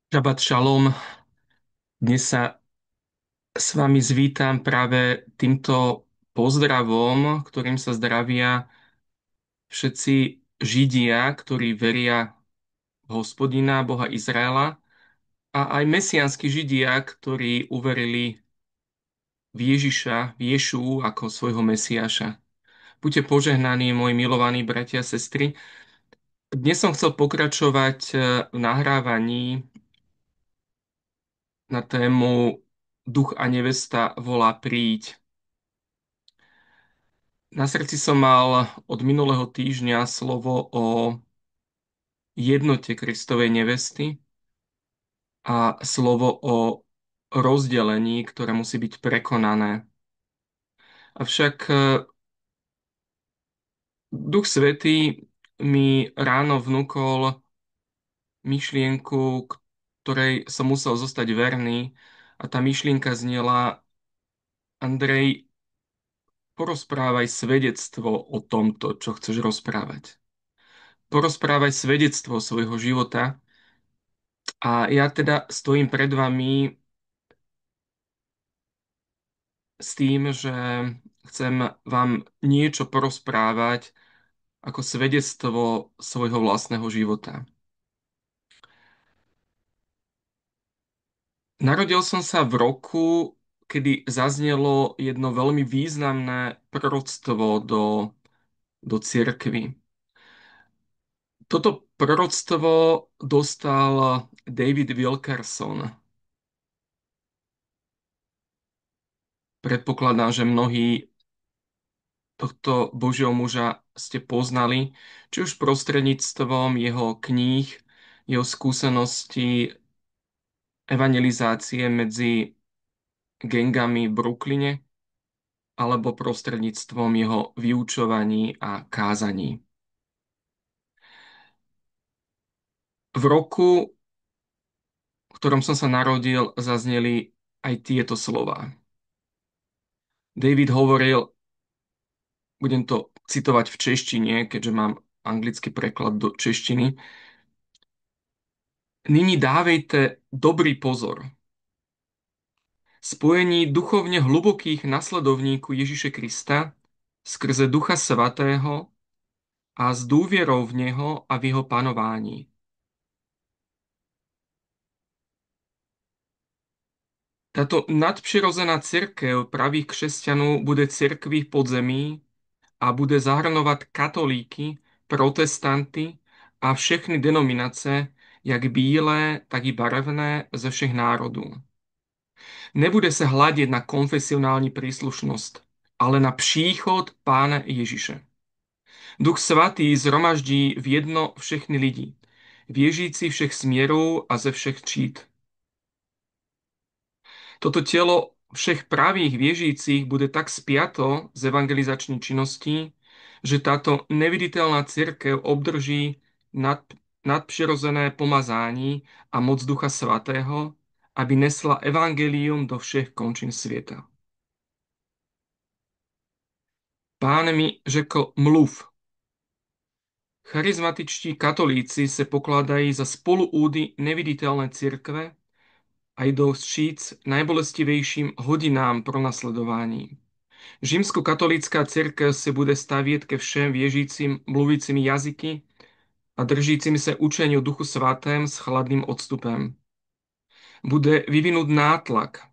Šabat šalom. Dnes sa s vami zvítam práve týmto pozdravom, ktorým sa zdravia všetci Židia, ktorí veria v Hospodina, Boha Izraela, a aj mesiánsky Židia, ktorí uverili v Ježiša, v Ješu ako svojho Mesiáša. Buďte požehnaní, moji milovaní bratia a sestry. Dnes som chcel pokračovať v nahrávaní na tému Duch a nevesta volá príď. Na srdci som mal od minulého týždňa slovo o jednote Kristovej nevesty a slovo o rozdelení, ktoré musí byť prekonané. Avšak Duch Svätý mi ráno vnúkol myšlienku, ktorej som musel zostať verný, a tá myšlienka znela: Andrej, porozprávaj svedectvo o tomto, čo chceš rozprávať. Porozprávaj svedectvo svojho života. A ja teda stojím pred vami s tým, že chcem vám niečo porozprávať ako svedectvo svojho vlastného života. Narodil som sa v roku, kedy zaznelo jedno veľmi významné proroctvo do cirkvi. Toto proroctvo dostal David Wilkerson. Predpokladám, že mnohí tohto Božieho muža ste poznali, či už prostredníctvom jeho kníh, jeho skúseností evangelizácie medzi gengami v Brooklyne, alebo prostredníctvom jeho vyučovaní a kázaní. V roku, v ktorom som sa narodil, zazneli aj tieto slová. David hovoril, budem to citovať v češtine, keďže mám anglický preklad do češtiny: Nyní dávejte dobrý pozor. Spojení duchovne hlubokých nasledovníků Ježíše Krista skrze Ducha Svatého a s dôvierou v Neho a v Jeho panování. Táto nadprirodzená cirkev pravých křesťanů bude cirkví v podzemí a bude zahrnovat katolíky, protestanty a všechny denominace, jak bílé, tak i barevné, ze všech národů. Nebude se hľadiť na konfesionální príslušnosť, ale na příchod Pána Ježiše. Duch Svatý zhromaždí v jedno všechny lidi, věřící všech směrů a ze všech tříd. Toto telo všech pravých věřících bude tak spiato z evangelizační činností, že táto neviditeľná cirkev obdrží nadprirozené pomazání a moc Ducha Svatého, aby nesla evangelium do všech končín sveta. Pán mi řekl: mluv. Charizmatičtí katolíci se pokladají za spoluúdy neviditeľné cirkve a jdou vstříc najbolestivejším hodinám pronasledování. Římskokatolícká cirkev se bude stavět ke všem věřícím mluvícími jazyky a držícími se učení o Duchu Svatém s chladným odstupem. Bude vyvinut nátlak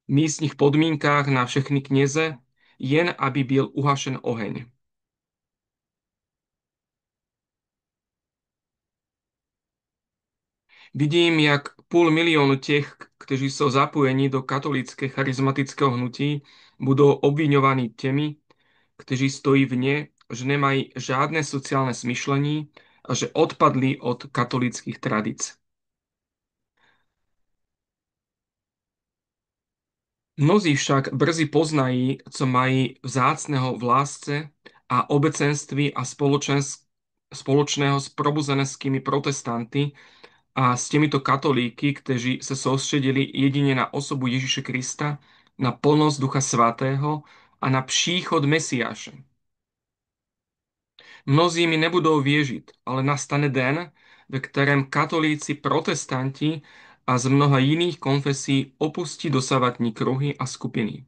v místních podmínkách na všechny kněze, jen aby byl uhašen oheň. Vidím, jak 500 000 těch, kteří jsou zapojeni do katolické charizmatického hnutí, budou obviňovaní těmi, kteří stojí vne, že nemají žádné sociálne smyšlení a že odpadli od katolických tradic. Mnozí však brzy poznají, co mají vzácného v lásce a obecenství a spoločného s probuzeneckými protestanty a s týmito katolíky, kteří sa sústredili jedine na osobu Ježiša Krista, na plnosť Ducha Svatého a na příchod Mesiáša. Mnozí mi nebudou věřit, ale nastane den, ve kterém katolíci, protestanti a z mnoha jiných konfesí opustí dosavadní kruhy a skupiny.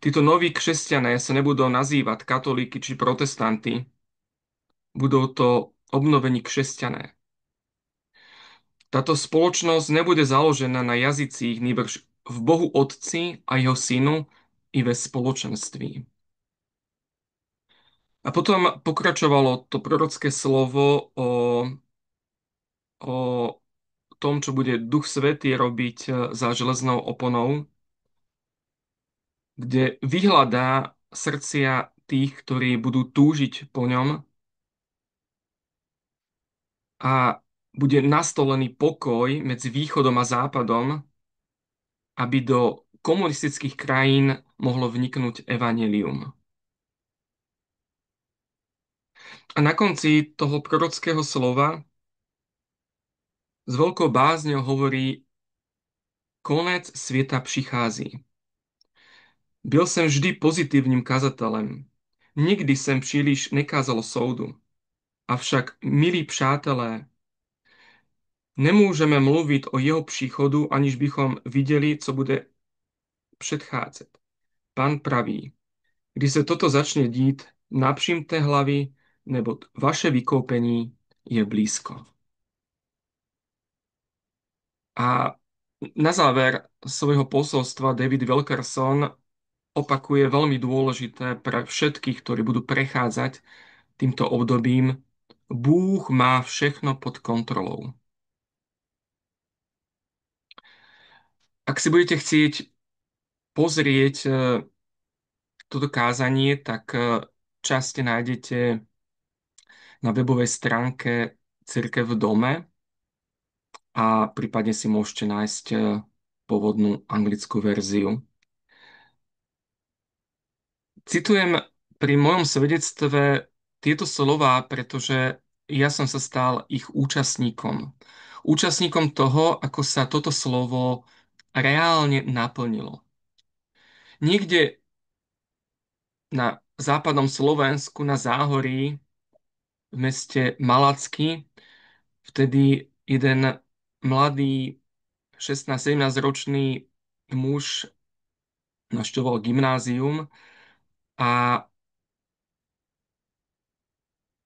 Títo noví křesťané sa nebudú nazývať katolíky či protestanty, budú to obnovení křesťané. Táto spoločnosť nebude založená na jazycích, nýbrž v Bohu Otci a jeho Synu i ve spoločenství. A potom pokračovalo to prorocké slovo o tom, čo bude Duch Svätý robiť za železnou oponou, kde vyhľadá srdcia tých, ktorí budú túžiť po ňom a bude nastolený pokoj medzi východom a západom, aby do komunistických krajín mohlo vniknúť evanjelium. A na konci toho prorockého slova s veľkou bázňou hovorí: konec sveta přichází. Byl jsem vždy pozitívnym kazatelem. Nikdy jsem příliš nekázal soudu. Avšak, milí přátelé, nemôžeme mluviť o jeho příchodu, aniž bychom videli, co bude předcházet. Pán praví: když se toto začne dít, napřimte hlavy, nebo vaše vykoupení je blízko. A na záver svojho posolstva David Wilkerson opakuje veľmi dôležité pre všetkých, ktorí budú prechádzať týmto obdobím: Bůh má všechno pod kontrolou. Ak si budete chcieť pozrieť toto kázanie, tak časť nájdete na webovej stránke Cirkev v dome a prípadne si môžete nájsť pôvodnú anglickú verziu. Citujem pri mojom svedectve tieto slová, pretože ja som sa stal ich účastníkom. Účastníkom toho, ako sa toto slovo reálne naplnilo. Niekde na západnom Slovensku, na Záhorí, v meste Malacky, vtedy jeden mladý 16-17 ročný muž navštevoval gymnázium a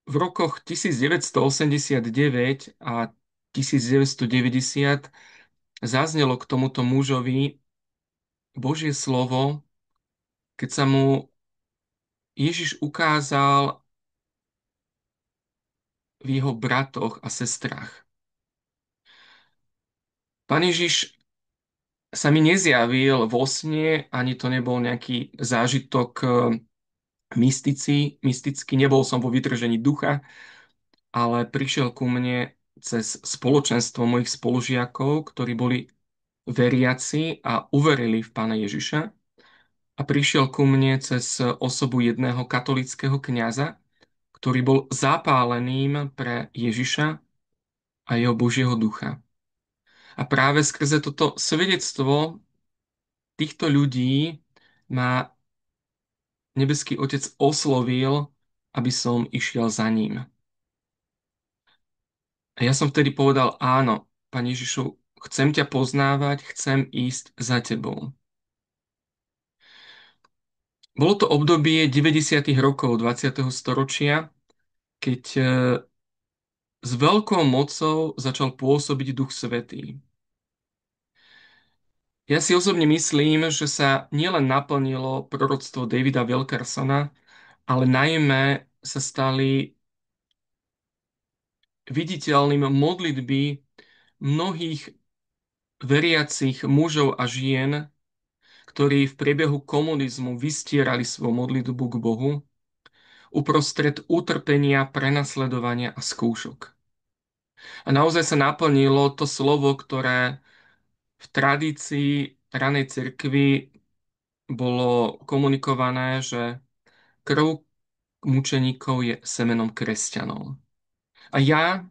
v rokoch 1989 a 1990 zaznelo k tomuto mužovi Božie slovo, keď sa mu Ježiš ukázal v jeho bratoch a sestrách. Pán Ježiš sa mi nezjavil vo sne, ani to nebol nejaký zážitok mystický, nebol som vo vytržení ducha, ale prišiel ku mne cez spoločenstvo mojich spolužiakov, ktorí boli veriaci a uverili v Pána Ježiša. A prišiel ku mne cez osobu jedného katolického kňaza, ktorý bol zapáleným pre Ježiša a jeho Božieho ducha. A práve skrze toto svedectvo týchto ľudí ma nebeský Otec oslovil, aby som išiel za ním. A ja som vtedy povedal: áno, Pane Ježišu, chcem ťa poznávať, chcem ísť za tebou. Bolo to obdobie 90. rokov 20. storočia, keď s veľkou mocou začal pôsobiť Duch Svätý. Ja si osobne myslím, že sa nielen naplnilo proroctvo Davida Wilkersona, ale najmä sa stali viditeľným modlitby mnohých veriacich mužov a žien, ktorí v priebehu komunizmu vystierali svoju modlitbu k Bohu uprostred utrpenia, prenasledovania a skúšok. A naozaj sa naplnilo to slovo, ktoré v tradícii ranej cirkvi bolo komunikované, že krv mučeníkov je semenom kresťanov. A ja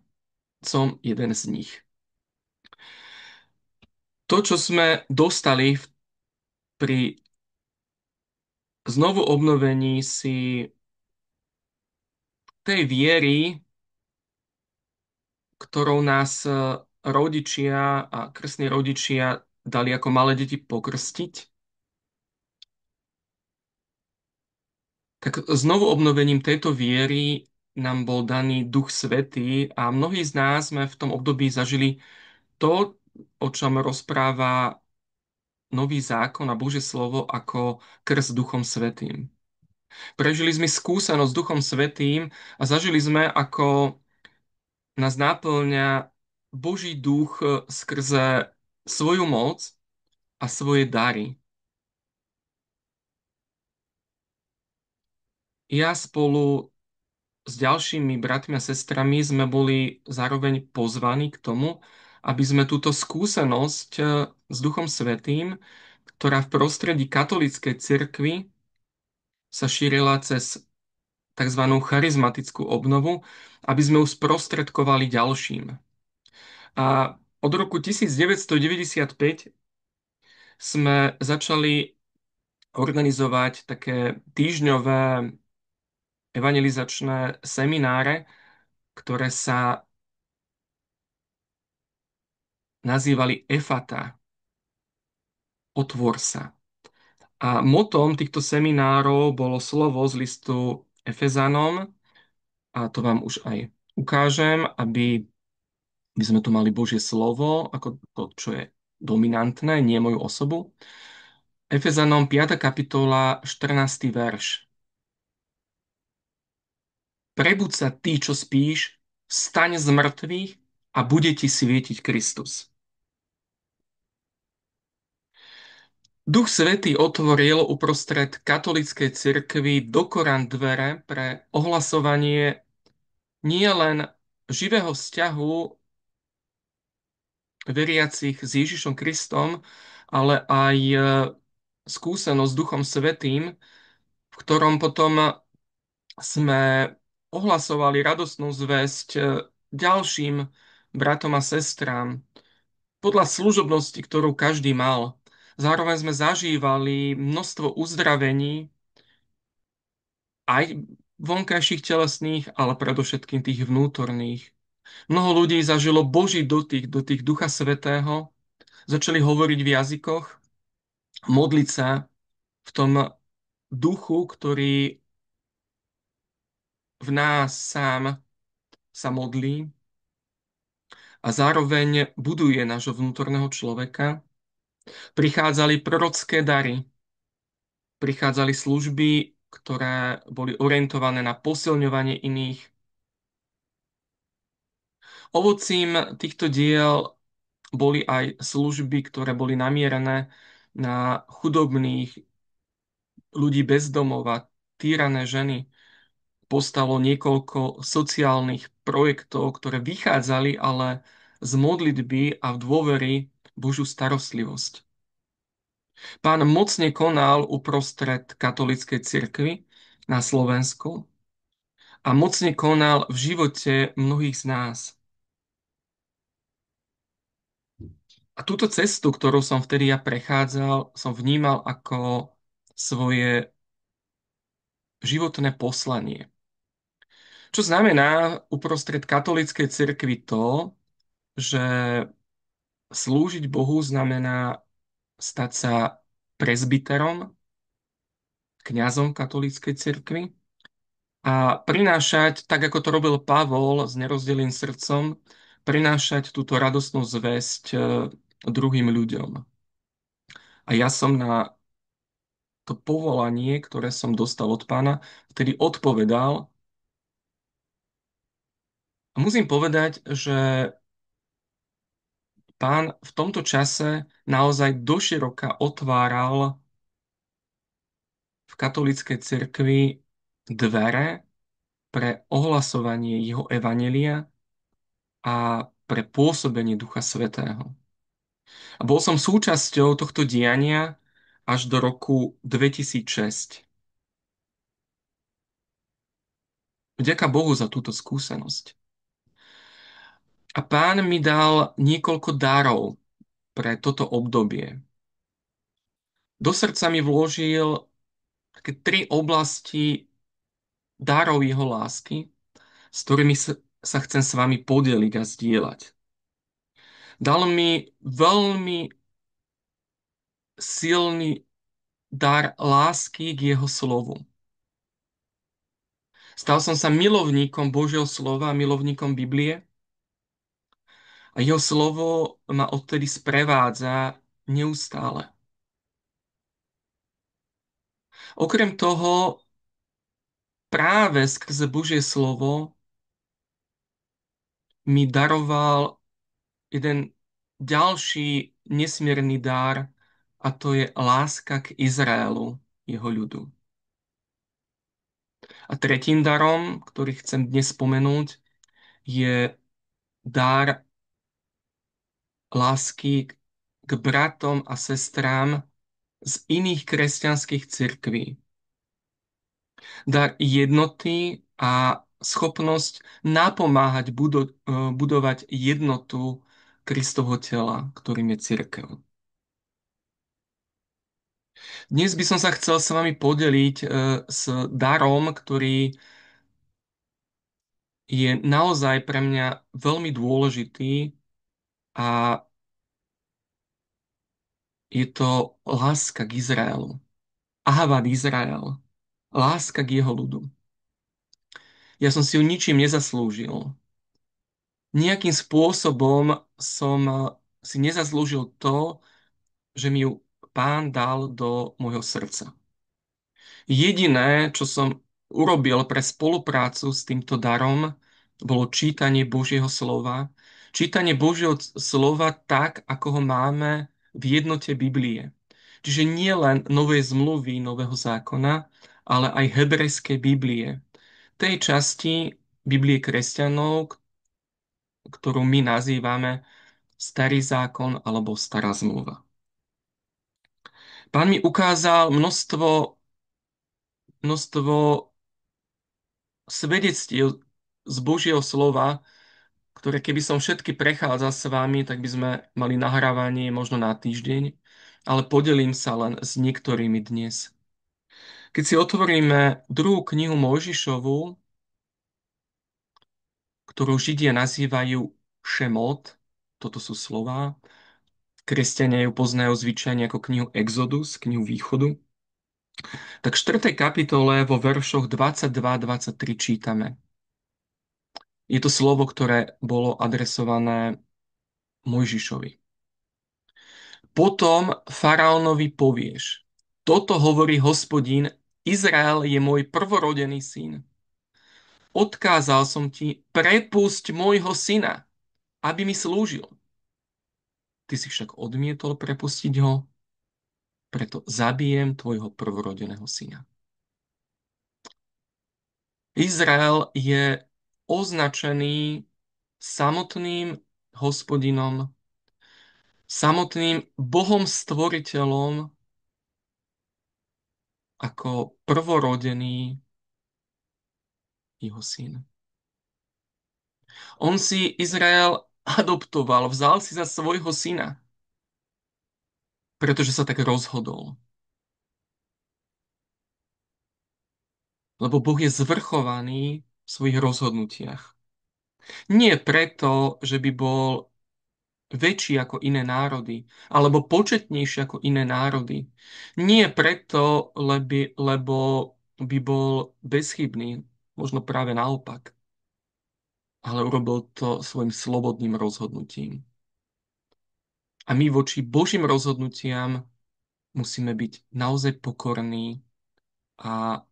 som jeden z nich. To, čo sme dostali pri znovu obnovení si tej viery, ktorou nás rodičia a krstní rodičia dali ako malé deti pokrstiť, tak znovu obnovením tejto viery nám bol daný Duch Svätý a mnohí z nás sme v tom období zažili to, o čom rozpráva Nový zákon a Božie slovo ako krst Duchom Svätým. Prežili sme skúsenosť s Duchom Svätým a zažili sme, ako nás náplňa Boží duch skrze svoju moc a svoje dary. Ja spolu s ďalšími bratmi a sestrami sme boli zároveň pozvaní k tomu, aby sme túto skúsenosť s Duchom Svätým, ktorá v prostredí katolíckej cirkvi sa šírila cez tzv. Charizmatickú obnovu, aby sme ju sprostredkovali ďalším. A od roku 1995 sme začali organizovať také týždňové evangelizačné semináre, ktoré sa nazývali EFATA, otvor sa. A motom týchto seminárov bolo slovo z listu Efezanom, a to vám už aj ukážem, aby by sme tu mali Božie slovo ako to, čo je dominantné, nie moju osobu. Efezanom 5. kapitola, 14. verš. Prebuď sa ty, čo spíš, vstaň z mŕtvych a bude ti svietiť Kristus. Duch Svätý otvoril uprostred katolíckej cirkvi dokorán dvere pre ohlasovanie nielen živého vzťahu veriacich s Ježišom Kristom, ale aj skúsenosť s Duchom Svätým, v ktorom potom sme ohlasovali radostnú zvesť ďalším bratom a sestrám podľa služobnosti, ktorú každý mal. Zároveň sme zažívali množstvo uzdravení, aj vonkajších telesných, ale predovšetkým tých vnútorných. Mnoho ľudí zažilo Boží dotyk Ducha Svätého, začali hovoriť v jazykoch, modliť sa v tom duchu, ktorý v nás sám sa modlí a zároveň buduje nášho vnútorného človeka. Prichádzali prorocké dary, prichádzali služby, ktoré boli orientované na posilňovanie iných. Ovocím týchto diel boli aj služby, ktoré boli namierené na chudobných, ľudí bez domova, týrané ženy. Postalo niekoľko sociálnych projektov, ktoré vychádzali ale z modlitby a v dôvery Božiu starostlivosť. Pán mocne konal uprostred katolíckej cirkvi na Slovensku a mocne konal v živote mnohých z nás. A túto cestu, ktorú som vtedy ja prechádzal, som vnímal ako svoje životné poslanie. Čo znamená uprostred katolíckej cirkvi to, že slúžiť Bohu znamená stať sa prezbiterom, kňazom katolíckej cirkvi a prinášať, tak ako to robil Pavol s nerozdelým srdcom, prinášať túto radostnú zvesť druhým ľuďom. A ja som na to povolanie, ktoré som dostal od pána, vtedy odpovedal. A musím povedať, že pán v tomto čase naozaj doširoka otváral v katolíckej cirkvi dvere pre ohlasovanie jeho evanjelia a pre pôsobenie Ducha Svätého. A bol som súčasťou tohto diania až do roku 2006. Vďaka Bohu za túto skúsenosť. A pán mi dal niekoľko darov pre toto obdobie. Do srdca mi vložil také 3 oblasti darov jeho lásky, s ktorými sa chcem s vami podeliť a zdieľať. Dal mi veľmi silný dar lásky k jeho slovu. Stal som sa milovníkom Božieho slova, milovníkom Biblie a jeho slovo ma odtedy sprevádza neustále. Okrem toho, práve skrze Božie slovo mi daroval jeden ďalší nesmierny dar a to je láska k Izraelu, jeho ľudu. A tretím darom, ktorý chcem dnes spomenúť, je dar lásky k bratom a sestrám z iných kresťanských cirkví. Dar jednoty a schopnosť napomáhať budovať jednotu Kristovho tela, ktorým je cirkev. Dnes by som sa chcel s vami podeliť s darom, ktorý je naozaj pre mňa veľmi dôležitý a je to láska k Izraelu. Ahavad Izrael. Láska k jeho ľudu. Ja som si ju ničím nezaslúžil. Nejakým spôsobom som si nezaslúžil to, že mi ju Pán dal do môjho srdca. Jediné, čo som urobil pre spoluprácu s týmto darom, bolo čítanie Božieho slova. Čítanie Božieho slova tak, ako ho máme v jednote Biblie. Čiže nie len novej zmluvy, nového zákona, ale aj hebrejskej Biblie. Tej časti Biblie kresťanov, ktorú my nazývame Starý zákon alebo Stará zmluva. Pán mi ukázal množstvo svedectiev z Božieho slova, ktoré keby som všetky prechádzal s vami, tak by sme mali nahrávanie možno na týždeň, ale podelím sa len s niektorými dnes. Keď si otvoríme druhú knihu Mojžišovu, ktorú Židia nazývajú Šemot, toto sú slová, kresťania ju poznajú zvyčajne ako knihu Exodus, knihu Východu, tak v 4. kapitole vo veršoch 22-23 čítame. Je to slovo, ktoré bolo adresované Mojžišovi. Potom faraónovi povieš, toto hovorí Hospodín, Izrael je môj prvorodený syn. Odkázal som ti, prepusť môjho syna, aby mi slúžil. Ty si však odmietol prepustiť ho, preto zabijem tvojho prvorodeného syna. Izrael je označený samotným Hospodinom, samotným Bohom stvoriteľom ako prvorodený jeho syn. On si Izrael adoptoval, vzal si za svojho syna, pretože sa tak rozhodol. Lebo Boh je zvrchovaný v svojich rozhodnutiach. Nie preto, že by bol väčší ako iné národy, alebo početnejší ako iné národy. Nie preto, lebo by bol bezchybný, možno práve naopak, ale urobil to svojim slobodným rozhodnutím. A my voči Božím rozhodnutiam musíme byť naozaj pokorní a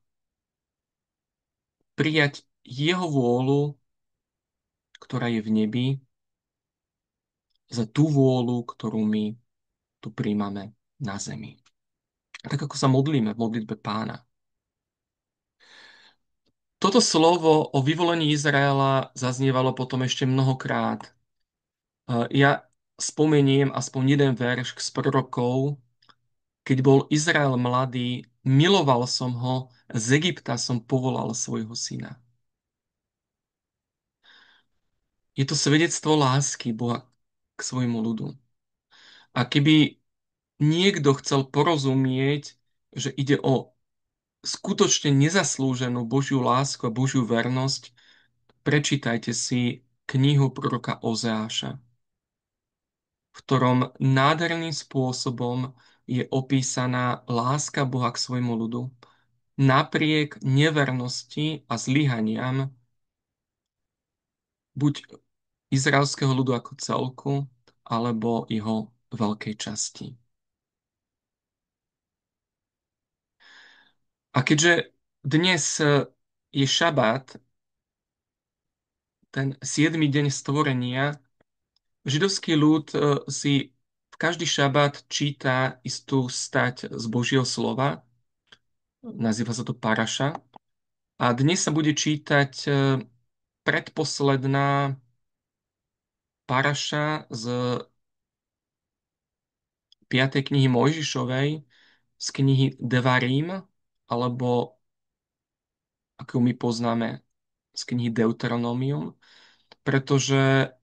prijať jeho vôľu, ktorá je v nebi, za tú vôľu, ktorú my tu príjmame na zemi. Tak ako sa modlíme v modlitbe Pána. Toto slovo o vyvolení Izraela zaznievalo potom ešte mnohokrát. Ja spomeniem aspoň jeden verš z prorokov. Keď bol Izrael mladý, miloval som ho, z Egypta som povolal svojho syna. Je to svedectvo lásky Boha k svojmu ľudu. A keby niekto chcel porozumieť, že ide o skutočne nezaslúženú Božiu lásku a Božiu vernosť, prečítajte si knihu proroka Ozeáša, v ktorom nádherným spôsobom je opísaná láska Boha k svojmu ľudu, napriek nevernosti a zlyhaniam buď izraelského ľudu ako celku, alebo jeho veľkej časti. A keďže dnes je šabát, ten 7. deň stvorenia, židovský ľud si v každý šabát číta istú stať z Božieho slova, nazýva sa to paraša. A dnes sa bude čítať predposledná paraša z 5. knihy Mojžišovej, z knihy Devarim, alebo ako my poznáme z knihy Deuteronomium, pretože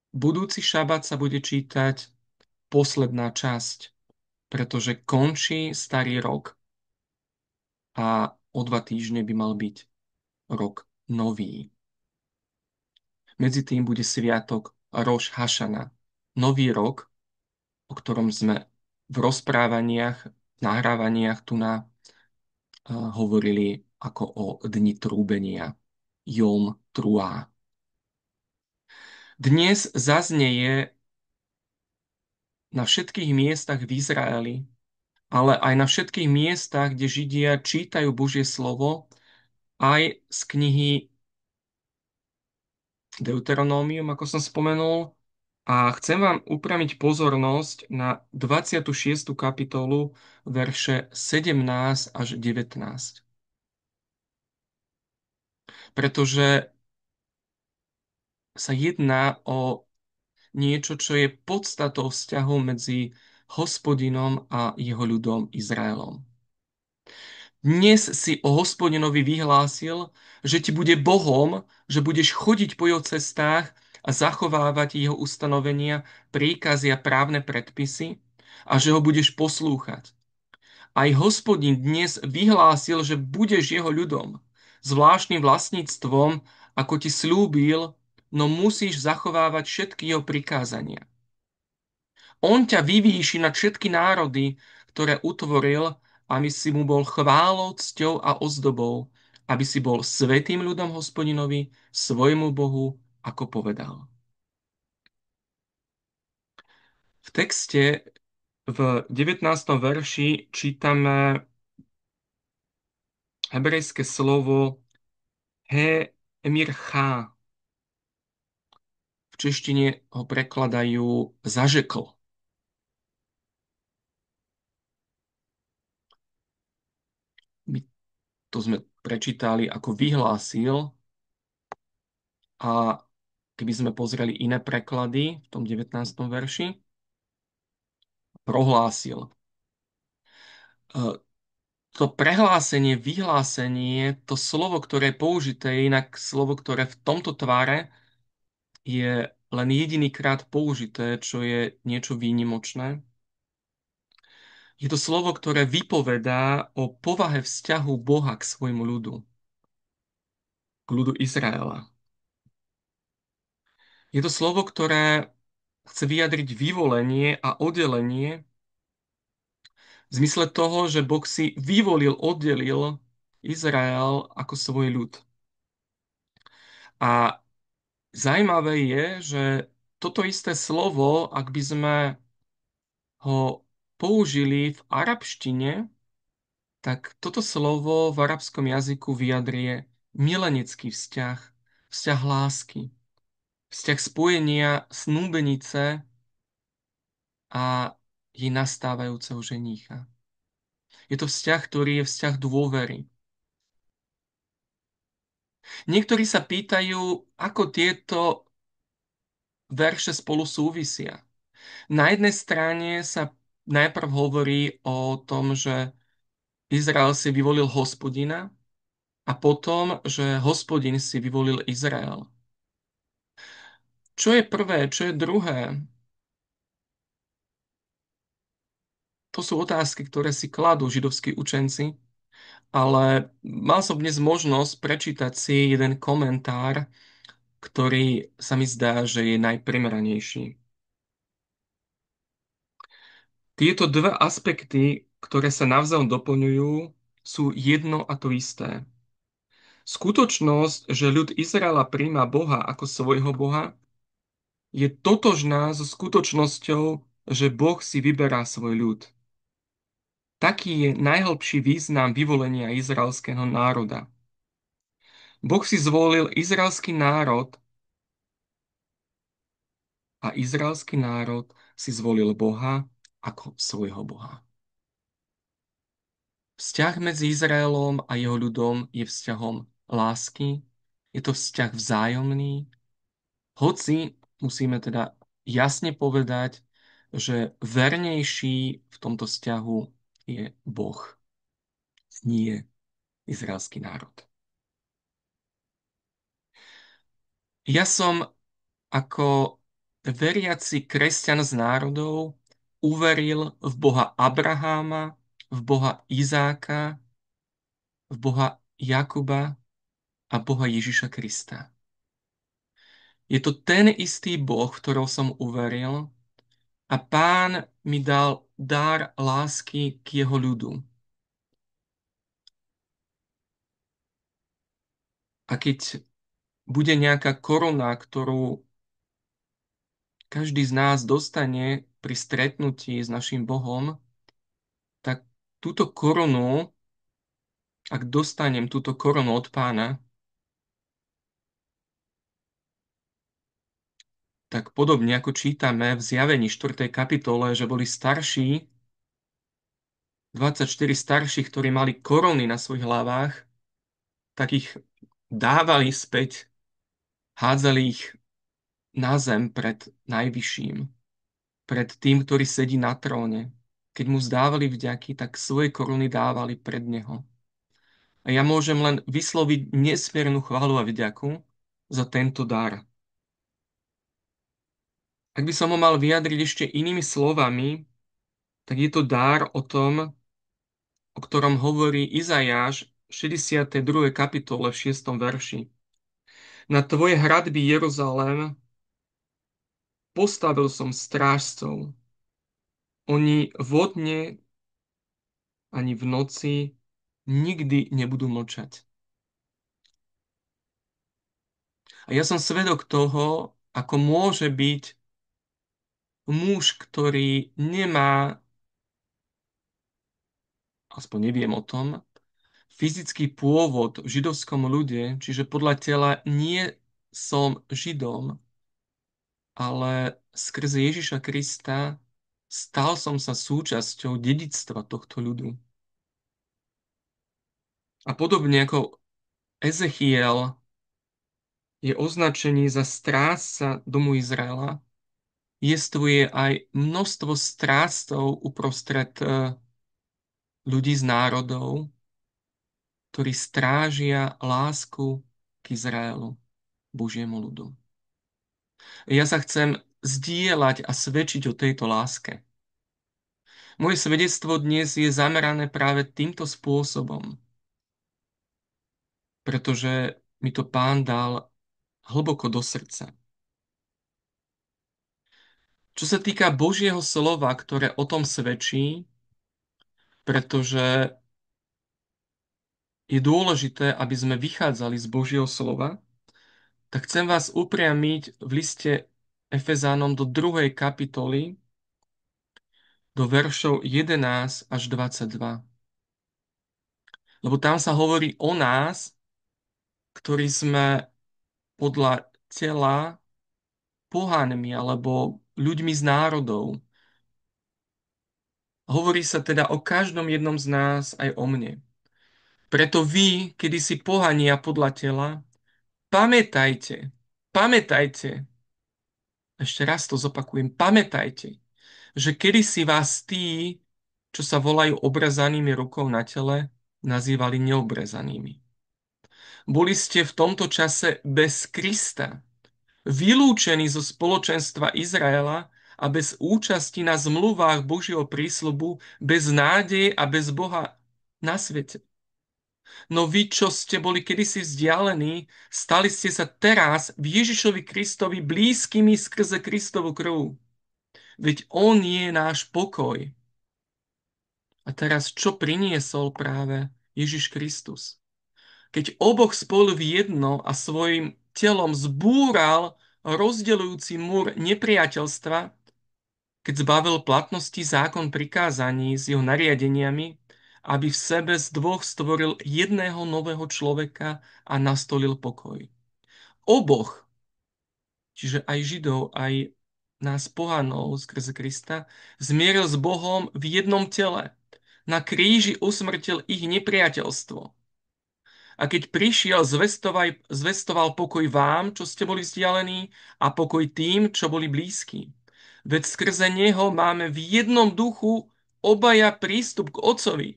budúci šabát sa bude čítať posledná časť, pretože končí starý rok a o 2 týždne by mal byť rok nový. Medzi tým bude sviatok Roš Hašana, nový rok, o ktorom sme v rozprávaniach, nahrávaniach tu hovorili ako o dni trúbenia, Jom Truá. Dnes zaznieje na všetkých miestach v Izraeli, ale aj na všetkých miestach, kde Židia čítajú Božie slovo, aj z knihy Deuteronómium, ako som spomenul. A chcem vám upriamiť pozornosť na 26. kapitolu, verše 17 až 19. Pretože sa jedná o niečo, čo je podstatou vzťahu medzi Hospodinom a jeho ľudom Izraelom. Dnes si o Hospodinovi vyhlásil, že ti bude Bohom, že budeš chodiť po jeho cestách a zachovávať jeho ustanovenia, príkazy a právne predpisy a že ho budeš poslúchať. Aj Hospodin dnes vyhlásil, že budeš jeho ľudom, zvláštnym vlastníctvom, ako ti slúbil, no musíš zachovávať všetky jeho prikázania. On ťa vyvýši nad všetky národy, ktoré utvoril, aby si mu bol chválou, cťou a ozdobou, aby si bol svätým ľudom Hospodinovi, svojmu Bohu, ako povedal. V texte v 19. verši čítame hebrejské slovo he emircha. V češtine ho prekladajú zažekl. My to sme prečítali ako vyhlásil, a keby sme pozreli iné preklady v tom 19. verši, prohlásil. To prehlásenie, vyhlásenie, to slovo, ktoré je použité, je inak slovo, ktoré v tomto tvare je len jedinýkrát použité, čo je niečo výnimočné. Je to slovo, ktoré vypovedá o povahe vzťahu Boha k svojmu ľudu, k ľudu Izraela. Je to slovo, ktoré chce vyjadriť vyvolenie a oddelenie v zmysle toho, že Boh si vyvolil, oddelil Izrael ako svoj ľud. A zaujímavé je, že toto isté slovo, ak by sme ho použili v arabštine, tak toto slovo v arabskom jazyku vyjadrie milenecký vzťah, vzťah lásky, vzťah spojenia snúbenice a jej nastávajúceho ženícha. Je to vzťah, ktorý je vzťah dôvery. Niektorí sa pýtajú, ako tieto verše spolu súvisia. Na jednej strane sa najprv hovorí o tom, že Izrael si vyvolil Hospodina a potom, že Hospodin si vyvolil Izrael. Čo je prvé, čo je druhé? To sú otázky, ktoré si kladú židovskí učenci, ale mal som dnes možnosť prečítať si jeden komentár ktorý sa mi zdá, že je najprimeranejší. Tieto dva aspekty, ktoré sa navzájom doplňujú, sú jedno a to isté. Skutočnosť, že ľud Izraela príjma Boha ako svojho Boha, je totožná so skutočnosťou, že Boh si vyberá svoj ľud. Taký je najhlbší význam vyvolenia izraelského národa. Boh si zvolil izraelský národ a izraelský národ si zvolil Boha ako svojho Boha. Vzťah medzi Izraelom a jeho ľudom je vzťahom lásky, je to vzťah vzájomný, hoci musíme teda jasne povedať, že vernejší v tomto vzťahu je Boh, nie izraelský národ. Ja som ako veriaci kresťan z národov uveril v Boha Abraháma, v Boha Izáka, v Boha Jakuba a Boha Ježiša Krista. Je to ten istý Boh, v ktorého som uveril a Pán mi dal dar lásky k jeho ľudu. A keď bude nejaká koruna, ktorú každý z nás dostane pri stretnutí s našim Bohom, tak túto korunu, ak dostanem túto korunu od Pána, tak podobne ako čítame v Zjavení 4. kapitole, že boli starší, 24 starších, ktorí mali koruny na svojich hlavách, tak ich dávali späť, hádzali ich na zem pred najvyšším, pred tým, ktorý sedí na tróne. Keď mu zdávali vďaky, tak svoje koruny dávali pred neho. A ja môžem len vysloviť nesmiernu chválu a vďaku za tento dar. Ak by som ho mal vyjadriť ešte inými slovami, tak je to dar o tom, o ktorom hovorí Izajáš v 62. kapitole v 6. verši. Na tvoje hradby Jeruzalém postavil som strážcov. Oni vodne ani v noci nikdy nebudú mlčať. A ja som svedok toho, ako môže byť muž, ktorý nemá, aspoň neviem o tom, fyzický pôvod v židovskom ľude, čiže podľa tela nie som Židom, ale skrze Ježiša Krista stal som sa súčasťou dedičstva tohto ľudu. A podobne ako Ezechiel je označený za strážca domu Izraela, jestvuje aj množstvo strážcov uprostred ľudí z národov, ktorí strážia lásku k Izraelu, Božiemu ľudu. Ja sa chcem zdieľať a svedčiť o tejto láske. Moje svedectvo dnes je zamerané práve týmto spôsobom, pretože mi to Pán dal hlboko do srdca. Čo sa týka Božieho slova, ktoré o tom svedčí, pretože je dôležité, aby sme vychádzali z Božieho slova, tak chcem vás upriamiť v liste Efezánom do 2. kapitoly, do veršov 11 až 22. Lebo tam sa hovorí o nás, ktorí sme podľa tela pohanmi alebo ľuďmi z národov. Hovorí sa teda o každom jednom z nás, aj o mne. Preto vy, kedysi pohania podľa tela, pamätajte, pamätajte, ešte raz to zopakujem, pamätajte, že kedysi vás tí, čo sa volajú obrezanými rukou na tele, nazývali neobrezanými. Boli ste v tomto čase bez Krista, vylúčení zo spoločenstva Izraela a bez účasti na zmluvách Božieho prísľubu, bez nádeje a bez Boha na svete. No vy, čo ste boli kedysi vzdialení, stali ste sa teraz v Ježišovi Kristovi blízkymi skrze Kristovu krv. Veď on je náš pokoj. A teraz čo priniesol práve Ježiš Kristus? Keď oboch spolu v jedno a svojim telom zbúral rozdeľujúci múr nepriateľstva, keď zbavil platnosti zákon prikázaní s jeho nariadeniami, aby v sebe z dvoch stvoril jedného nového človeka a nastolil pokoj. Oboch, čiže aj Židov, aj nás pohanov skrze Krista, zmieril s Bohom v jednom tele. Na kríži usmrtil ich nepriateľstvo. A keď prišiel, zvestoval pokoj vám, čo ste boli vzdialení, a pokoj tým, čo boli blízki. Veď skrze neho máme v jednom duchu obaja prístup k Otcovi.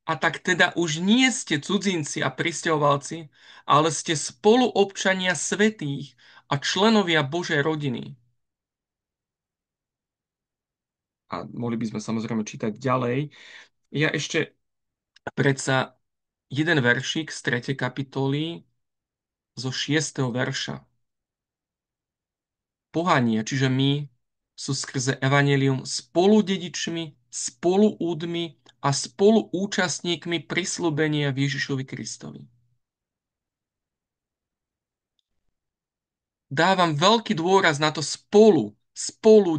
A tak teda už nie ste cudzinci a prisťahovalci, ale ste spoluobčania svätých a členovia Božej rodiny. A mohli by sme samozrejme čítať ďalej. Ja ešte predsa jeden veršik z 3. kapitoly zo 6. verša. Pohania, čiže my, sú skrze evanjelium spoludedičmi, spoluúdmi a spoluúčastníkmi prisľúbenia v Ježišovi Kristovi. Dávam veľký dôraz na to spolu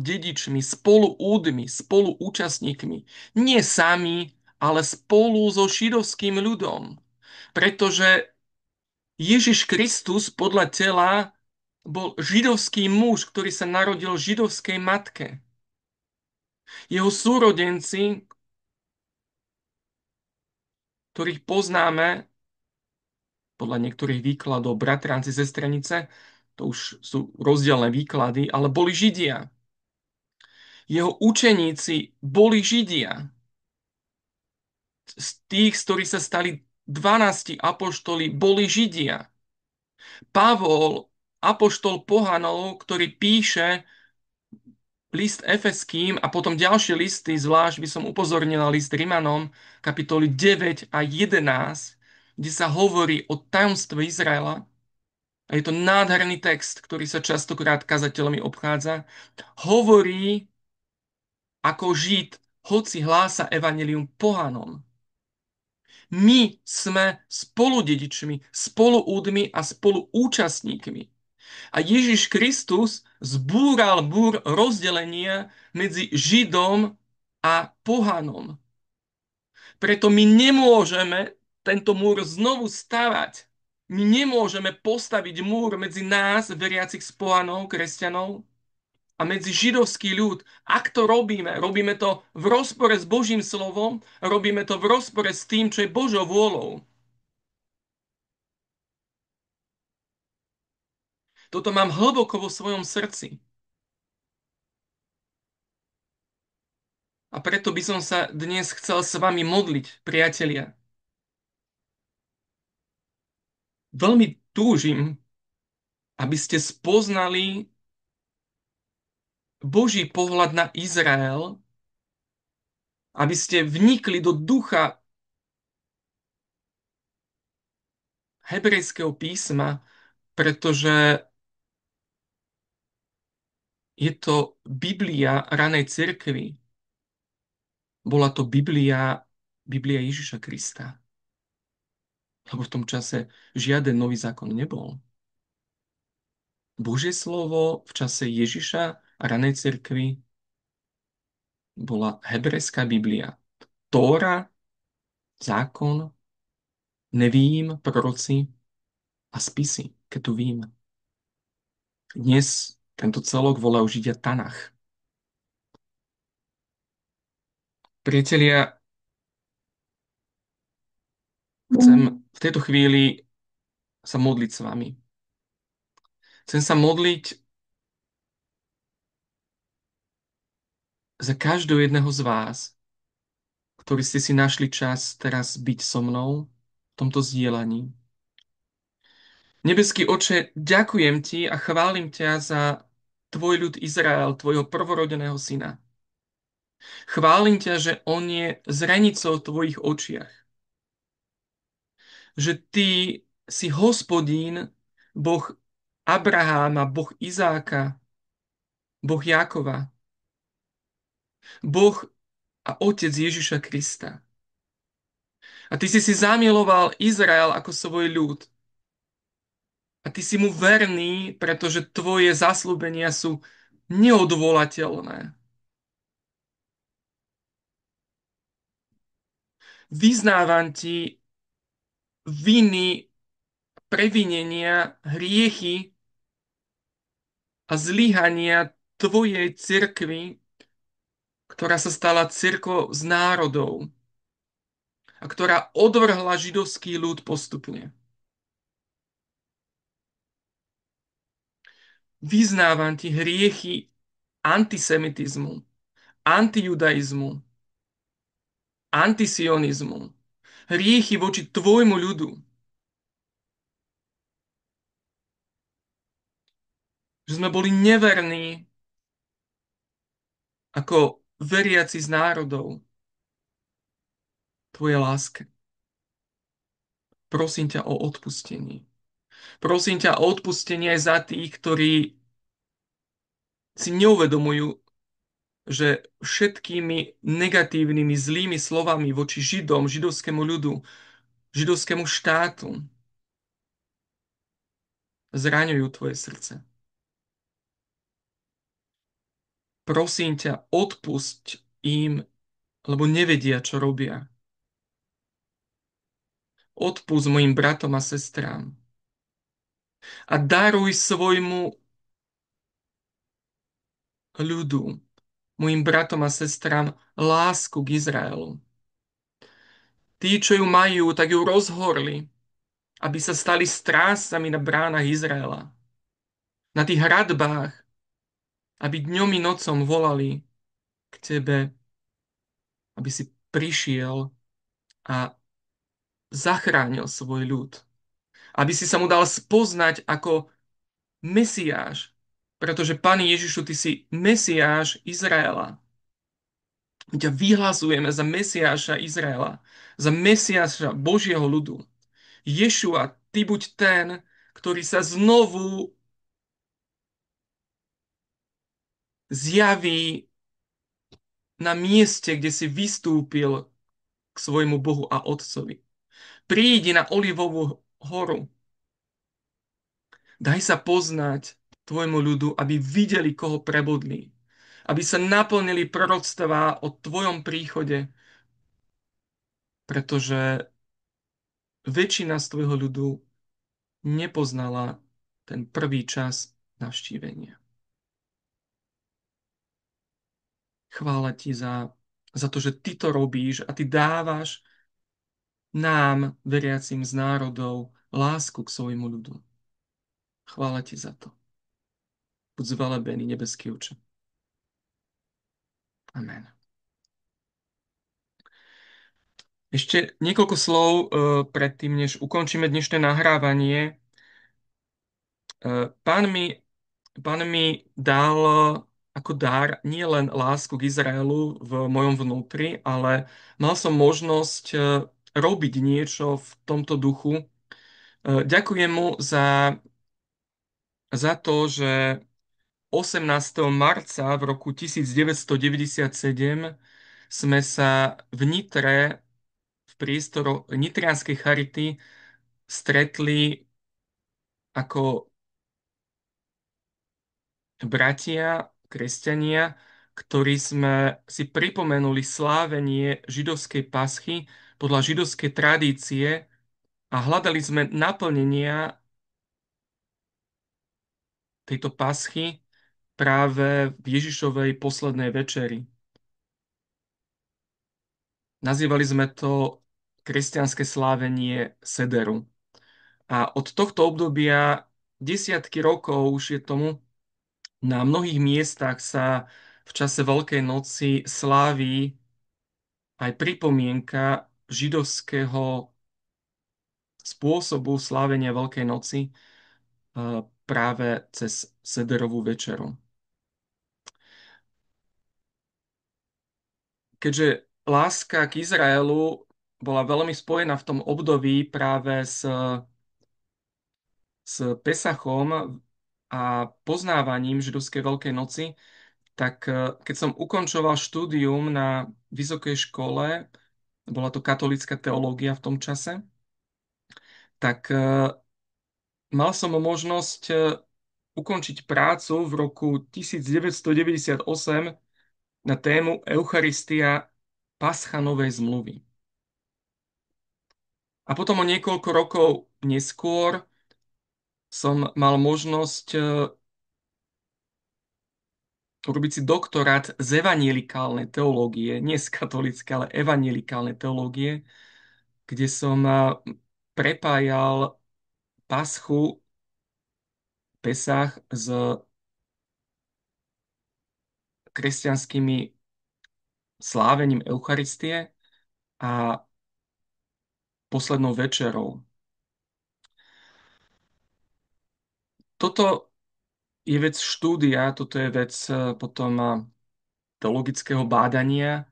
dedičmi, spolu údmi, spolu účastníkmi. Nie sami, ale spolu so židovským ľudom. Pretože Ježiš Kristus podľa tela bol židovský muž, ktorý sa narodil židovskej matke. Jeho súrodenci, ktorých poznáme podľa niektorých výkladov bratranci, sestrenice, to už sú rozdielne výklady, ale boli Židia. Jeho učeníci boli Židia. Z tých, z ktorých sa stali 12 apoštoli, boli Židia. Pavol, apoštol pohanov, ktorý píše list Efeským a potom ďalšie listy, zvlášť by som upozornil na list Rimanom, kapitoly 9 a 11, kde sa hovorí o tajomstve Izraela. A je to nádherný text, ktorý sa častokrát kazateľmi obchádza. Hovorí ako Žid, hoci hlása evanjelium pohanom. My sme spoludedičmi, spoluúdmi a spoluúčastníkmi. A Ježiš Kristus zbúral múr rozdelenia medzi Židom a pohanom. Preto my nemôžeme tento múr znovu stavať. My nemôžeme postaviť múr medzi nás, veriacich s pohanou, kresťanov, a medzi židovský ľud. Ak to robíme, robíme to v rozpore s Božím slovom, robíme to v rozpore s tým, čo je Božou vôľou. Toto mám hlboko vo svojom srdci. A preto by som sa dnes chcel s vami modliť, priatelia. Veľmi túžim, aby ste spoznali Boží pohľad na Izrael, aby ste vnikli do ducha hebrejského písma, pretože je to Biblia ranej cirkvi. Bola to Biblia Ježiša Krista. Lebo v tom čase žiaden nový zákon nebol. Božie slovo v čase Ježiša a ranej cirkvi bola hebrejská Biblia. Tóra, zákon, Nevím, proroci a spisy, keď tu vím. Dnes tento celok volajú Židia Tanach. Priatelia, chcem v tejto chvíli sa modliť s vami. Chcem sa modliť za každého jedného z vás, ktorí ste si našli čas teraz byť so mnou v tomto zdieľaní. Nebeský Oče, ďakujem ti a chválim ťa za tvoj ľud Izrael, tvojho prvorodeného syna. Chválim ťa, že on je zranicou v tvojich očiach. že ty si Hospodín, Boh Abraháma, Boh Izáka, Boh Jákova, Boh a Otec Ježiša Krista. A ty si zamiloval Izrael ako svoj ľud. A ty si mu verný, pretože tvoje zasľúbenia sú neodvolateľné. Vyznávam ti viny, previnenia, hriechy a zlyhania tvojej cirkvi, ktorá sa stala cirkvou z národov a ktorá odvrhla židovský ľud postupne. Vyznávam ti hriechy antisemitizmu, antijudaizmu, antisionizmu, hriechy voči tvojmu ľudu, že sme boli neverní ako veriaci z národov tvojej láske. Prosím ťa o odpustenie. Prosím ťa o odpustenie aj za tých, ktorí si neuvedomujú, že všetkými negatívnymi, zlými slovami voči Židom, židovskému ľudu, židovskému štátu zraňujú tvoje srdce. Prosím ťa, odpusť im, lebo nevedia, čo robia. Odpusť mojim bratom a sestrám. A daruj svojmu ľudu, mojim bratom a sestrám, lásku k Izraelu. Tí, čo ju majú, tak ju rozhorli, aby sa stali strážcami na bránach Izraela. Na tých hradbách, aby dňom i nocom volali k tebe, aby si prišiel a zachránil svoj ľud. Aby si sa mu dal spoznať ako Mesiáš, pretože Pane Ježišu, ty si Mesiáš Izraela. My ťa vyhlasujeme za Mesiáša Izraela, za Mesiáša Božieho ľudu. Ješua, ty buď ten, ktorý sa znovu zjaví na mieste, kde si vystúpil k svojmu Bohu a Otcovi. Prídi na Olivovú horu. Daj sa poznať tvojmu ľudu, aby videli, koho prebodli. Aby sa naplnili proroctvá o tvojom príchode, pretože väčšina z tvojho ľudu nepoznala ten prvý čas navštívenia. Chvála ti za to, že ty to robíš a ty dávaš nám, veriacim z národov, lásku k svojmu ľudu. Chvála ti za to. Buď zvelebený, nebeský Oče. Amen. Ešte niekoľko slov predtým, než ukončíme dnešné nahrávanie. Pán mi, pán mi dal ako dar nie len lásku k Izraelu v mojom vnútri, ale mal som možnosť robiť niečo v tomto duchu. Ďakujem mu za to, že 18. marca v roku 1997 sme sa v Nitre v priestoru Nitrianskej charity stretli ako bratia, kresťania, ktorí sme si pripomenuli slávenie židovskej paschy podľa židovskej tradície a hľadali sme naplnenia tejto paschy práve v Ježišovej poslednej večeri. Nazývali sme to kresťanské slávenie Sederu. A od tohto obdobia desiatky rokov už je tomu, na mnohých miestach sa v čase Veľkej noci sláví aj pripomienka židovského spôsobu slávenia Veľkej noci práve cez Sederovú večeru. Keďže láska k Izraelu bola veľmi spojená v tom období práve s Pesachom a poznávaním židovskej Veľkej noci, tak keď som ukončoval štúdium na vysokej škole, bola to katolická teológia v tom čase, tak mal som možnosť ukončiť prácu v roku 1998 na tému Eucharistia Pascha Novej zmluvy. A potom o niekoľko rokov neskôr som mal možnosť urobiť si doktorát z evanjelikálnej teológie, nie z katolíckej, ale evanjelikálnej teológie, kde som prepájal paschu, Pesach s kresťanskými slávením Eucharistie a poslednou večerou. Toto je vec štúdia, toto je vec potom teologického bádania,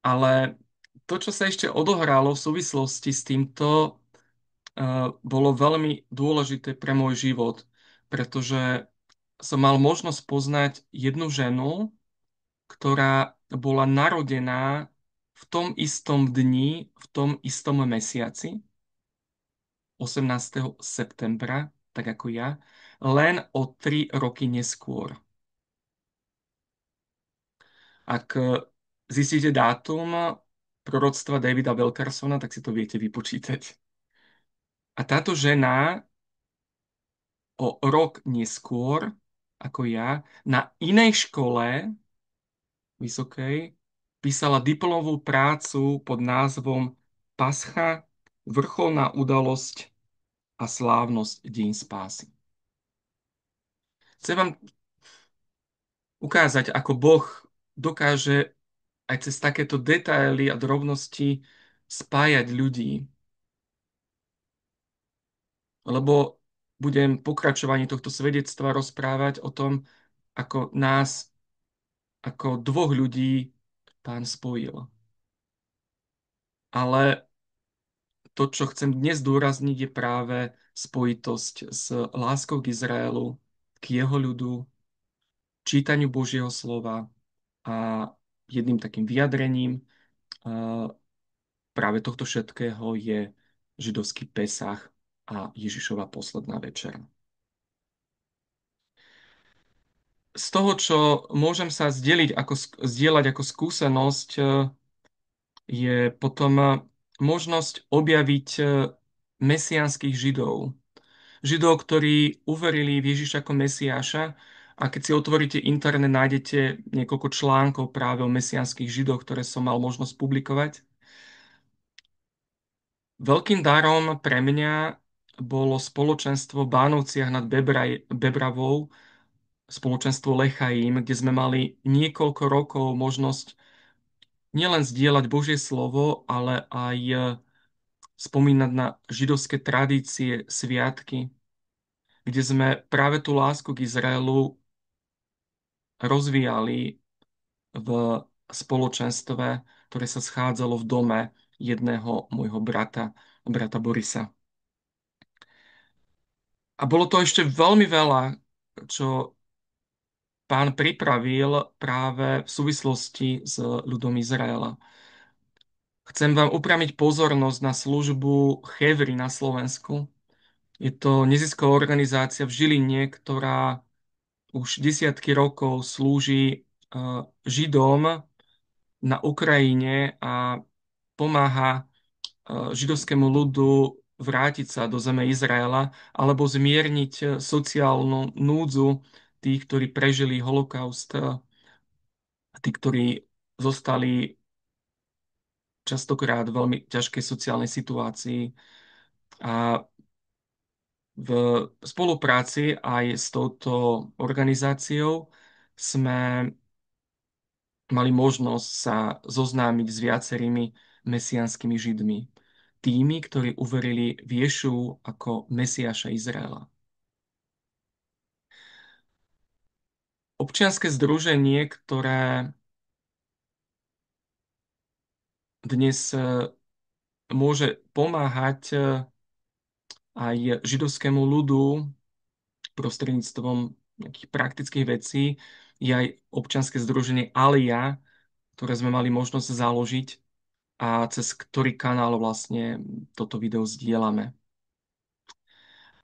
ale to, čo sa ešte odohralo v súvislosti s týmto, bolo veľmi dôležité pre môj život, pretože som mal možnosť poznať jednu ženu, ktorá bola narodená v tom istom dni, v tom istom mesiaci, 18. septembra, tak ako ja, len o 3 roky neskôr. Ak zistíte dátum proroctva Davida Belcarsona, tak si to viete vypočítať. A táto žena o rok neskôr, ako ja, na inej škole vysokej, písala diplomovú prácu pod názvom Pascha, vrcholná udalosť a slávnosť dejín spásy. Chcem vám ukázať, ako Boh dokáže aj cez takéto detaily a drobnosti spájať ľudí. Lebo budem pokračovanie tohto svedectva rozprávať o tom, ako nás, ako dvoch ľudí Pán spojil. Ale to, čo chcem dnes zdôrazniť, je práve spojitosť s láskou k Izraelu, k jeho ľudu, čítaniu Božieho slova a jedným takým vyjadrením práve tohto všetkého je židovský Pesach a Ježišova posledná večera. Z toho, čo môžem sa zdieľať ako skúsenosť, je potom možnosť objaviť mesiánskych Židov. Židov, ktorí uverili v Ježiša ako Mesiáša, a keď si otvoríte internet, nájdete niekoľko článkov práve o mesiánskych Židoch, ktoré som mal možnosť publikovať. Veľkým darom pre mňa bolo spoločenstvo v Bánovciach nad Bebravou, spoločenstvo Lechaim, kde sme mali niekoľko rokov možnosť nielen zdieľať Božie slovo, ale aj spomínať na židovské tradície, sviatky, kde sme práve tú lásku k Izraelu rozvíjali v spoločenstve, ktoré sa schádzalo v dome jedného môjho brata Borisa. A bolo to ešte veľmi veľa, čo Pán pripravil práve v súvislosti s ľudom Izraela. Chcem vám upriamiť pozornosť na službu Chevry na Slovensku. Je to nezisková organizácia v Žiline, ktorá už desiatky rokov slúži Židom na Ukrajine a pomáha židovskému ľudu vrátiť sa do zeme Izraela alebo zmierniť sociálnu núdzu tých, ktorí prežili holokaust, a tí, ktorí zostali častokrát v veľmi ťažkej sociálnej situácii. A v spolupráci aj s touto organizáciou sme mali možnosť sa zoznámiť s viacerými mesiánskymi Židmi. Tými, ktorí uverili v Ješu ako Mesiáša Izraela. Občianske združenie, ktoré dnes môže pomáhať aj židovskému ľudu prostredníctvom nejakých praktických vecí, je aj občianske združenie Alia, ktoré sme mali možnosť založiť a cez ktorý kanál vlastne toto video zdieľame.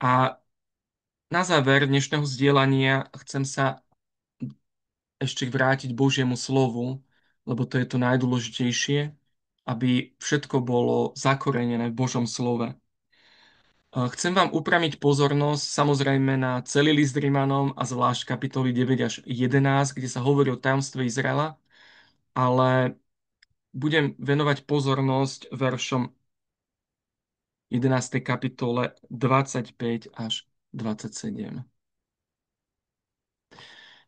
A na záver dnešného zdieľania chcem sa ešte vrátiť Božiemu slovu, lebo to je to najdôležitejšie, aby všetko bolo zakorenené v Božom slove. Chcem vám upramiť pozornosť samozrejme na celý list Rimanom a zvlášť kapitoly 9 až 11, kde sa hovorí o tajomstve Izraela, ale budem venovať pozornosť veršom 11. kapitole 25 až 27.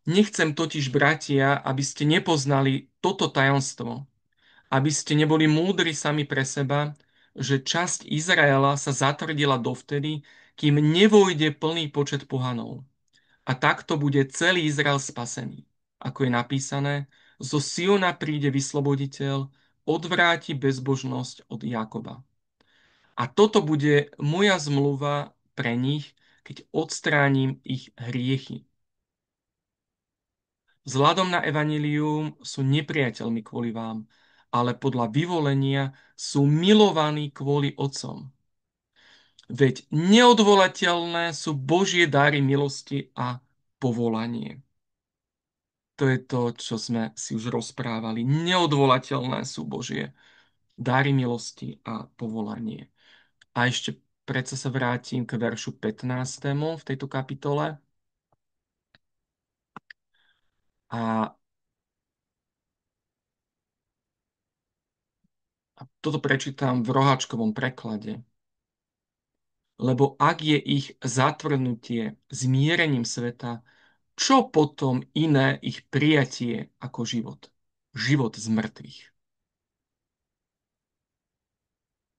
Nechcem totiž, bratia, aby ste nepoznali toto tajomstvo, aby ste neboli múdri sami pre seba, že časť Izraela sa zatvrdila dovtedy, kým nevojde plný počet pohanov. A takto bude celý Izrael spasený. Ako je napísané, zo Siona príde vysloboditeľ, odvráti bezbožnosť od Jakoba. A toto bude moja zmluva pre nich, keď odstránim ich hriechy. Vzhľadom na evanilium sú nepriateľmi kvôli vám, ale podľa vyvolenia sú milovaní kvôli otcom. Veď neodvolateľné sú Božie dary milosti a povolanie. To je to, čo sme si už rozprávali. Neodvolateľné sú Božie dary milosti a povolanie. A ešte predsa sa vrátim k veršu 15. v tejto kapitole. A toto prečítam v roháčkovom preklade. Lebo ak je ich zatvrdnutie zmierením sveta, čo potom iné ich prijatie ako život? Život z mŕtvych.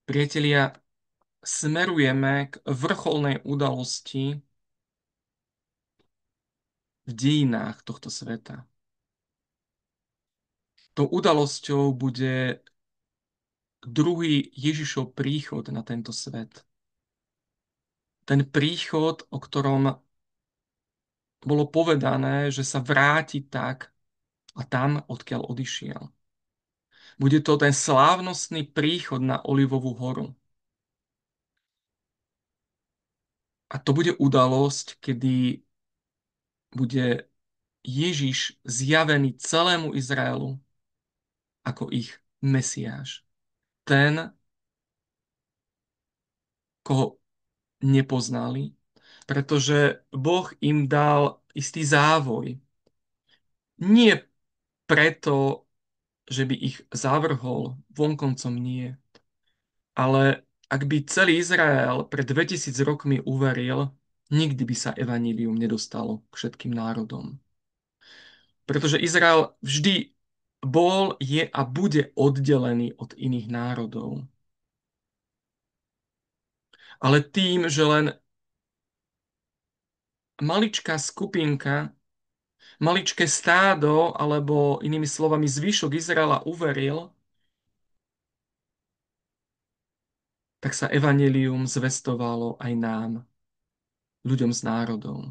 Priatelia, smerujeme k vrcholnej udalosti v dejinách tohto sveta. Tou udalosťou bude druhý Ježišov príchod na tento svet. Ten príchod, o ktorom bolo povedané, že sa vráti tak a tam, odkiaľ odišiel. Bude to ten slávnostný príchod na Olivovú horu. A to bude udalosť, kedy bude Ježiš zjavený celému Izraelu ako ich Mesiáš. Ten, koho nepoznali, pretože Boh im dal istý závoj. Nie preto, že by ich zavrhol, vonkoncom nie. Ale ak by celý Izrael pred 2000 rokmi uveril, nikdy by sa evanílium nedostalo k všetkým národom. Pretože Izrael vždy bol, je a bude oddelený od iných národov. Ale tým, že len maličká skupinka, maličké stádo, alebo inými slovami zvyšok Izraela uveril, tak sa evanjelium zvestovalo aj nám, ľuďom z národov.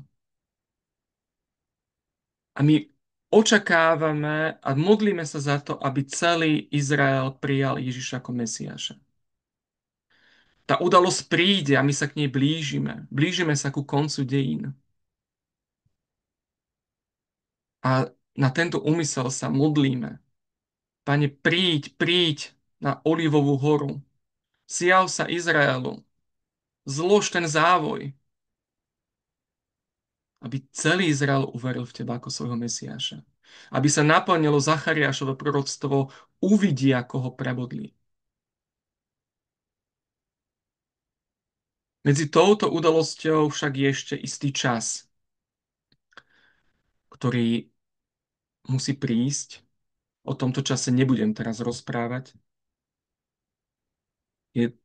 A my očakávame a modlíme sa za to, aby celý Izrael prijal Ježiša ako Mesiáša. Tá udalosť príde a my sa k nej blížime. Blížime sa ku koncu dejín. A na tento úmysel sa modlíme. Pane, príď na Olivovú horu. Sjav sa Izraelu. Zlož ten závoj, aby celý Izrael uveril v teba ako svojho Mesiáša. Aby sa naplnilo Zachariášovo proroctvo, uvidia, koho prebodli. Medzi touto udalosťou však je ešte istý čas, ktorý musí prísť. O tomto čase nebudem teraz rozprávať. Je,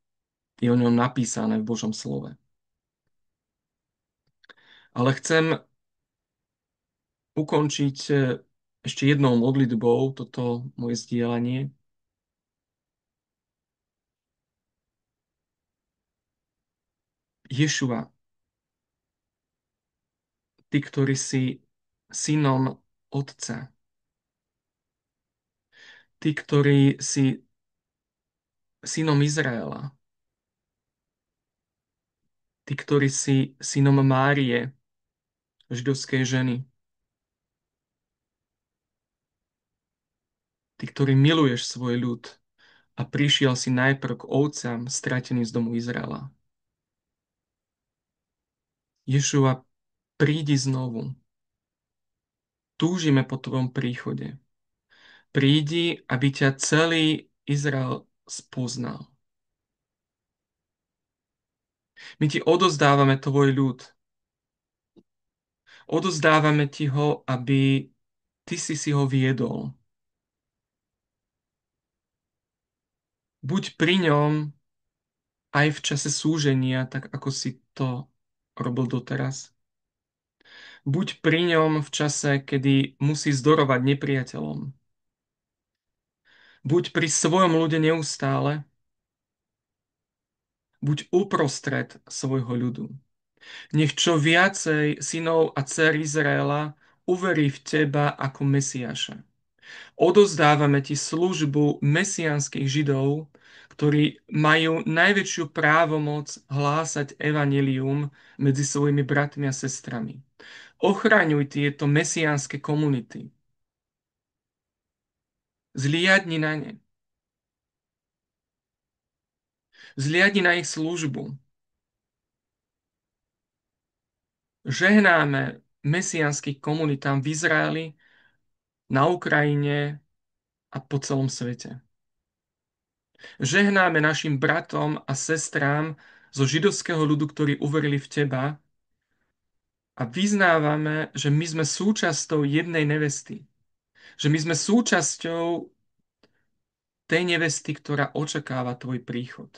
je o ňom napísané v Božom slove. Ale chcem ukončiť ešte jednou modlitbou toto moje zdieľanie. Ješua, ty, ktorý si synom Otca, ty, ktorý si synom Izraela, ty, ktorý si synom Márie, židovskej ženy, ty, ktorý miluješ svoj ľud a prišiel si najprv k ovcám strateným z domu Izraela. Ješua, prídi znovu. Túžime po tvojom príchode. Prídi, aby ťa celý Izrael spoznal. My ti odozdávame tvoj ľud. Odozdávame ti ho, aby ty si ho viedol. Buď pri ňom aj v čase súženia, tak ako si to robil doteraz. Buď pri ňom v čase, kedy musí zdorovať nepriateľom. Buď pri svojom ľude neustále. Buď uprostred svojho ľudu. Nech čo viacej synov a dcer Izraela uverí v teba ako Mesiáša. Odozdávame ti službu mesiánskych Židov, ktorí majú najväčšiu právomoc hlásať evanjelium medzi svojimi bratmi a sestrami. Ochraňuj tieto mesiánske komunity. Zliadni na ne. Zliadni na ich službu. Žehnáme mesiánskym komunitám v Izraeli, na Ukrajine a po celom svete. Žehnáme našim bratom a sestrám zo židovského ľudu, ktorí uverili v teba, a vyznávame, že my sme súčasťou jednej nevesty. Že my sme súčasťou tej nevesty, ktorá očakáva tvoj príchod.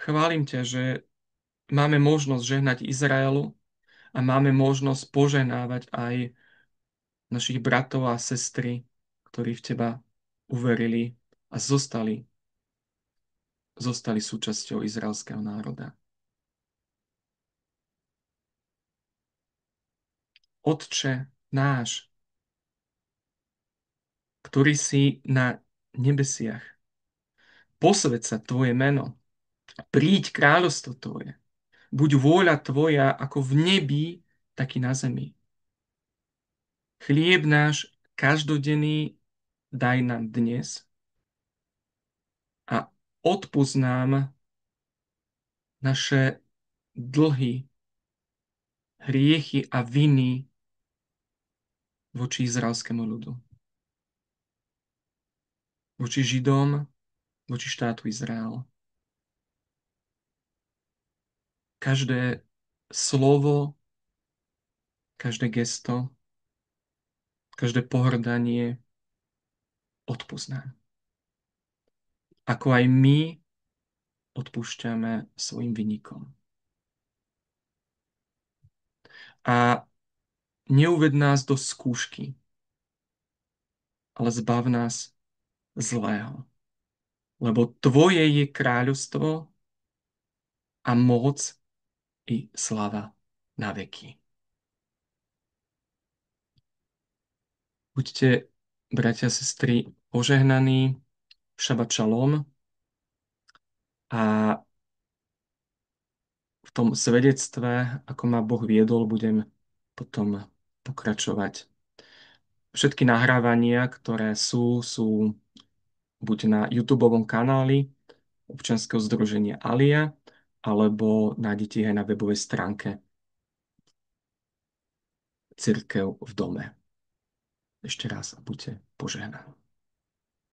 Chválim ťa, že máme možnosť žehnať Izraelu a máme možnosť požehnávať aj našich bratov a sestry, ktorí v teba uverili a zostali súčasťou izraelského národa. Otče náš, ktorý si na nebesiach, posväť sa tvoje meno, príď kráľovstvo tvoje, buď vôľa tvoja ako v nebi, tak i na zemi. Chlieb náš každodenný daj nám dnes a odpusť nám naše dlhy, hriechy a viny voči izraelskému ľudu. Voči Židom, voči štátu Izrael. Každé slovo, každé gesto, každé pohrdanie odpusť nám. Ako aj my odpúšťame svojim vinníkom. A neuved nás do skúšky, ale zbav nás zlého. Lebo tvoje je kráľovstvo a moc i slava na veky. Buďte, bratia a sestry, požehnaní, šabat šalom, a v tom svedectve, ako ma Boh viedol, budem potom pokračovať. Všetky nahrávania, ktoré sú buď na YouTubeovom kanáli občianskeho združenia Alia, alebo nájdete ich aj na webovej stránke Cirkev v dome. Ešte raz buďte požehnaní.